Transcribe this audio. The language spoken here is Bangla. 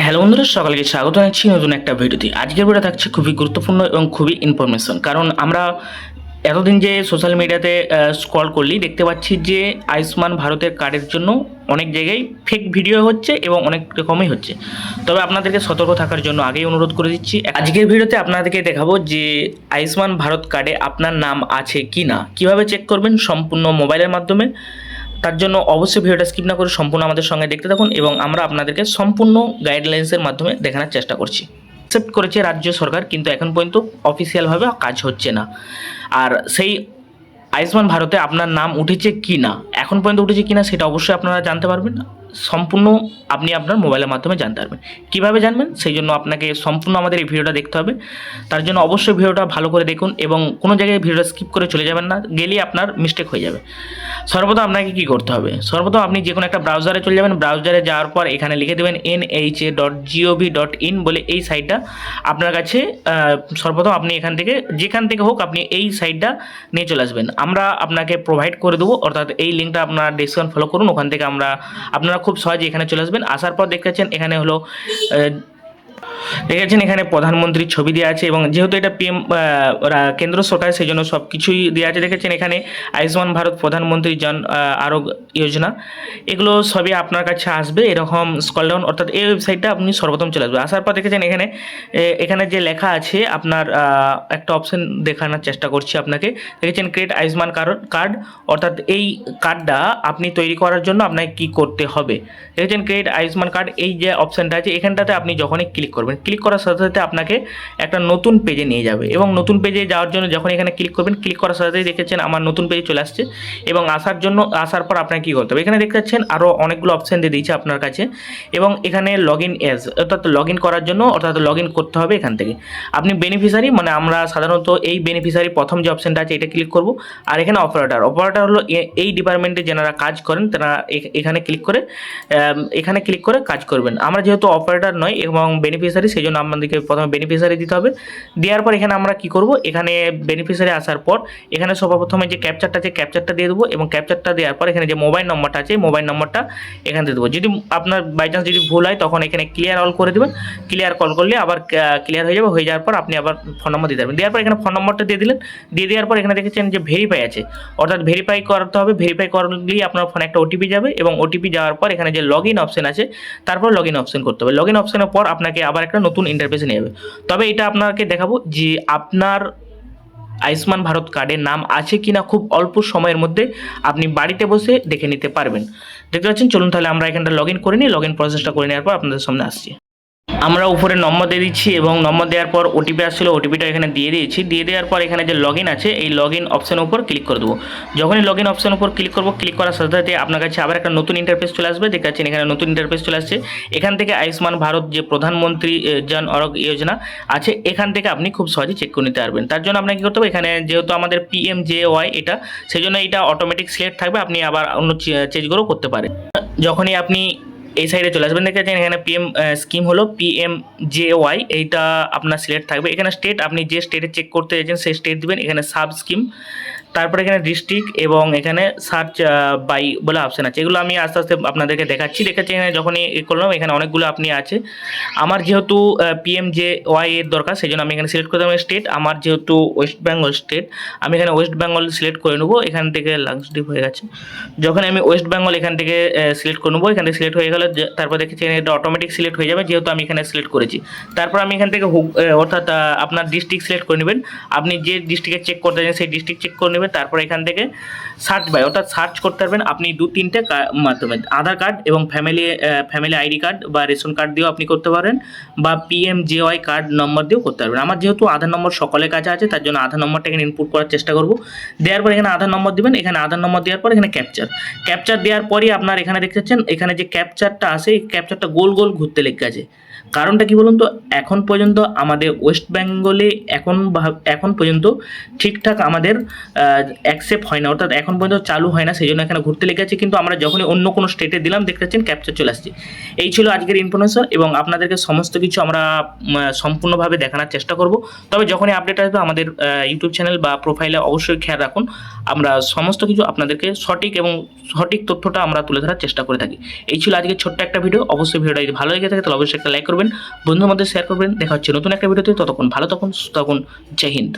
হ্যালো বন্ধুরা, সকলকে স্বাগত জানাচ্ছি নতুন একটা ভিডিওতে। আজকের ভিডিও থাকছে খুবই গুরুত্বপূর্ণ এবং খুবই ইনফরমেশন। কারণ আমরা এতদিন যে সোশ্যাল মিডিয়াতে স্ক্রল করলেই দেখতে পাচ্ছি যে আয়ুষ্মান ভারতের কার্ডের জন্য অনেক জায়গায় ফেক ভিডিও হচ্ছে এবং অনেক রকমই হচ্ছে। তবে আপনাদেরকে সতর্ক থাকার জন্য আগেই অনুরোধ করে দিচ্ছি। আজকের ভিডিওতে আপনাদেরকে দেখাবো যে আয়ুষ্মান ভারত কার্ডে আপনার নাম আছে কি না, কীভাবে চেক করবেন সম্পূর্ণ মোবাইলের মাধ্যমে। তার জন্য অবশ্যই ভিডিওটা স্কিপ না করে সম্পূর্ণ আমাদের সঙ্গে দেখতে থাকুন এবং আমরা আপনাদেরকে সম্পূর্ণ গাইডলাইন্সের মাধ্যমে দেখানোর চেষ্টা করছি। অ্যাকসেপ্ট করেছে রাজ্য সরকার, কিন্তু এখন পর্যন্ত অফিসিয়ালভাবে কাজ হচ্ছে না। আর সেই আয়ুষ্মান ভারতে আপনার নাম উঠেছে কি না, এখন পর্যন্ত উঠেছে কি না সেটা অবশ্যই আপনারা জানতে পারবেন সম্পূর্ণ। আপনি আপনার মোবাইলের মাধ্যমে জানতে পারবেন। কীভাবে জানবেন সেই জন্য আপনাকে সম্পূর্ণ আমাদের এই ভিডিওটা দেখতে হবে। তার জন্য অবশ্যই ভিডিওটা ভালো করে দেখুন এবং কোনো জায়গায় ভিডিওটা স্কিপ করে চলে যাবেন না, গেলেই আপনার মিস্টেক হয়ে যাবে। সর্বপ্রথম আপনাকে কী করতে হবে, সর্বপ্রথম আপনি যে কোনো একটা ব্রাউজারে চলে যাবেন। ব্রাউজারে যাওয়ার পর এখানে লিখে দেবেন NHA.gov.in বলে এই সাইটটা আপনার কাছে। সর্বপ্রথম আপনি যেখান থেকে হোক আপনি এই সাইটটা নিয়ে চলে আসবেন। আমরা আপনাকে প্রোভাইড করে দেবো, অর্থাৎ এই লিঙ্কটা আপনার ডেসক্রিপশন ফলো করুন, ওখান থেকে আপনারা খুব সহজে এখানে চলে আসবেন। আসার পর দেখতেছেন এখানে হলো দেখেছেন এখানে প্রধানমন্ত্রীর ছবি দেওয়া আছে এবং যেহেতু এটা পিএম কেন্দ্র সরকার সেই জন্য সব কিছুই দেওয়া আছে। দেখেছেন এখানে আয়ুষ্মান ভারত প্রধানমন্ত্রী জন আরোগ্য যোজনা, এগুলো সবই আপনার কাছে আসবে এরকম স্ক্রল ডাউন, অর্থাৎ এই ওয়েবসাইটটা আপনি সর্বপ্রথম চলে আসবে। আসার পর দেখেছেন এখানে যে লেখা আছে আপনার একটা অপশন দেখানোর চেষ্টা করছি আপনাকে। দেখেছেন ক্রিয়েট আয়ুষ্মান কার্ড, অর্থাৎ এই কার্ডটা আপনি তৈরি করার জন্য আপনাকে কী করতে হবে। দেখেছেন ক্রিয়েট আয়ুষ্মান কার্ড, এই যে অপশানটা আছে এখানটাতে আপনি যখনই ক্লিক করবেন, ক্লিক করার সাথে সাথে আপনাকে একটা নতুন পেজে নিয়ে যাবে এবং নতুন পেজে যাওয়ার জন্য যখন এখানে ক্লিক করবেন, ক্লিক করার সাথে সাথেই দেখেছেন আমার নতুন পেজে চলে আসছে। এবং আসার পর আপনাকে কী করতে হবে, এখানে দেখতে পাচ্ছেন আরও অনেকগুলো অপশান দিয়ে দিয়েছে আপনার কাছে এবং এখানে লগ ইন এজ, অর্থাৎ লগ ইন করার জন্য লগ ইন করতে হবে এখান থেকে। আপনি বেনিফিশিয়ারি, মানে আমরা সাধারণত এই বেনিফিশিয়ারি প্রথম যে অপশানটা আছে এটা ক্লিক করব। আর এখানে অপারেটর হলো এই ডিপার্টমেন্টে যারা কাজ করেন তারা এখানে ক্লিক করে কাজ করবেন। আমরা যেহেতু অপারেটর নয় এবং বেনিফিশিয়ারি, সেই জন্য আমাদেরকে প্রথমে বেনিফিশিয়ারি দিতে হবে। দেওয়ার পর এখানে আমরা কি করব, এখানে বেনিফিশিয়ারি আসার পর এখানে সর্বপ্রথমে যে ক্যাপচারটা আছে ক্যাপচারটা দিয়ে দেবো এবং ক্যাপচারটা দেওয়ার পর এখানে যে মোবাইল নম্বরটা আছে মোবাইল নম্বরটা এখানে দিয়ে দেবো। যদি আপনার বাই চান্স যদি ভুল হয় তখন এখানে ক্লিয়ার অল করে দেবেন। ক্লিয়ার কল করলে আবার ক্লিয়ার হয়ে যাবে। হয়ে যাওয়ার পর আপনি আবার ফোন নম্বর দিয়ে দেবেন। দেওয়ার পর এখানে ফোন নম্বরটা দিয়ে দিলেন। দিয়ে দেওয়ার পর এখানে দেখেছেন যে ভেরিফাই আছে, অর্থাৎ ভেরিফাই করতে হবে। ভেরিফাই করলেই আপনার ফোনে একটা ওটিপি যাবে এবং ওটিপি যাওয়ার পর এখানে যে লগ ইন অপশন আছে তারপর লগ ইন অপশন করতে হবে। লগ ইন অপশনের পর আপনাকে আবার একটা নতুন ইন্টারফেসে নিয়ে যাবে। তবে এটা আপনাকে দেখাবো যে আপনার আয়ুষ্মান ভারত কার্ডের নাম আছে কিনা খুব অল্প সময়ের মধ্যে আপনি বাড়িতে বসে দেখে নিতে পারবেন। দেখতে পাচ্ছেন, চলুন তাহলে আমরা এখানটা লগ ইন করে নিই। লগ ইন প্রসেসটা করে নেওয়ার পর আপনাদের সামনে আসছি। আমরা উপরে নম্বর দিয়ে দিচ্ছি এবং নম্বর দেওয়ার পর ওটিপি আসছিলো, ওটিপিটা এখানে দিয়ে দিয়েছি। দিয়ে দেওয়ার পর এখানে যে লগ ইন আছে এই লগ ইন অপশানের উপর ক্লিক করে দেবো। যখনই লগ ইন অপশানের উপর ক্লিক করবো, ক্লিক করার সাথে সাথে আপনার কাছে আবার একটা নতুন ইন্টারফেস চলে আসবে। দেখতে পাচ্ছেন এখানে নতুন ইন্টারফেস চলে আসছে। এখান থেকে আয়ুষ্মান ভারত যে প্রধানমন্ত্রী জন আরোগ্য যোজনা আছে এখান থেকে আপনি খুব সহজে চেক করে নিতে পারবেন। তার জন্য আপনাকে কী করতে হবে, এখানে যেহেতু আমাদের PMJY এটা, সেই জন্য এটা অটোমেটিক সিলেক্ট থাকবে। আপনি আবার অন্য চেঞ্জগুলো করতে পারেন। যখনই আপনি এই সাইডে চলে আসবেন, দেখেছেন এখানে পিএম স্কিম হলো PMJY, এইটা আপনার সিলেক্ট থাকবে। এখানে স্টেট, আপনি যে স্টেটে চেক করতে চাইছেন সেই স্টেট দিবেন। এখানে সাব স্কিম, তারপরে এখানে ডিস্ট্রিক্ট এবং এখানে সার্চ বাই বলে অপশান আছে। এগুলো আমি আস্তে আস্তে আপনাদেরকে দেখাচ্ছি। এখানে যখনই করলাম এখানে অনেকগুলো আপনি আছে। আমার যেহেতু PMJY এর দরকার সেই জন্য আমি এখানে সিলেক্ট করে দেবো স্টেট। আমার যেহেতু ওয়েস্ট বেঙ্গল স্টেট, আমি এখানে ওয়েস্ট বেঙ্গল সিলেক্ট করে নেবো। এখান থেকে লাস্ট ডিপ হয়ে গেছে। যখন আমি ওয়েস্ট বেঙ্গল এখান থেকে সিলেক্ট করে নেবো, এখান থেকে সিলেক্ট হয়ে গেলে তারপর দেখেছি এটা অটোমেটিক সিলেক্ট হয়ে যাবে যেহেতু আমি এখানে সিলেক্ট করেছি। তারপর আমি এখান থেকে অর্থাৎ আপনার ডিস্ট্রিক্ট সিলেক্ট করে নেবেন। আপনি যে ডিস্ট্রিক্টে চেক করতে চান সেই ডিস্ট্রিক্ট চেক করে নেবেন। তারপর এখান থেকে সার্চ বাই, অর্থাৎ সার্চ করতে পারবেন আপনি 2-3টে মাধ্যমে, আধার কার্ড এবং ফ্যামিলি আইডি কার্ড বা রেশন কার্ড দিয়েও আপনি করতে পারেন বা PMJY কার্ড নম্বর দিয়েও করতে পারবেন। আমার যেহেতু আধার নম্বর সকলের কাছে আছে তার জন্য আধার নম্বরটা এখানে ইনপুট করার চেষ্টা করব। দেওয়ার পর এখানে আধার নম্বর দিবেন। এখানে আধার নম্বর দেওয়ার পর এখানে ক্যাপচার দেওয়ার পরই আপনার এখানে দেখতে পাচ্ছেন এখানে যে ক্যাপচারটা আছে এই ক্যাপচারটা গোল গোল ঘুরতে লেগে আছে। কারণটা কি বলুন তো, এখন পর্যন্ত আমাদের ওয়েস্ট বেঙ্গলে এখন পর্যন্ত ঠিকঠাক আমাদের অ্যাকসেপ্ট হয় না, অর্থাৎ এখন পর্যন্ত চালু হয় না, সেই জন্য এখানে ঘুরতে লেগে আছে। কিন্তু আমরা যখনই অন্য কোনো স্টেটে দিলাম দেখতে পাচ্ছেন ক্যাপচার চলে আসছে। এই ছিল আজকের ইনফরমেশন এবং আপনাদেরকে সমস্ত কিছু আমরা সম্পূর্ণভাবে দেখানোর চেষ্টা করব। তবে যখনই আপডেট আসবে আমাদের ইউটিউব চ্যানেল বা প্রোফাইলে অবশ্যই খেয়াল রাখুন, আমরা সমস্ত কিছু আপনাদেরকে সঠিক তথ্যটা আমরা তুলে ধরার চেষ্টা করে থাকি। এই ছিল আজকে ছোট্ট একটা ভিডিও। অবশ্যই ভিডিওটা যদি ভালো লেগে থাকে তাহলে অবশ্যই একটা লাইক করবেন, বন্ধুদের মধ্যে শেয়ার করবেন। দেখা হচ্ছে নতুন একটা ভিডিওতে, ততক্ষণ ভালো থাকুন, সুস্থ থাকুন। জয় হিন্দ।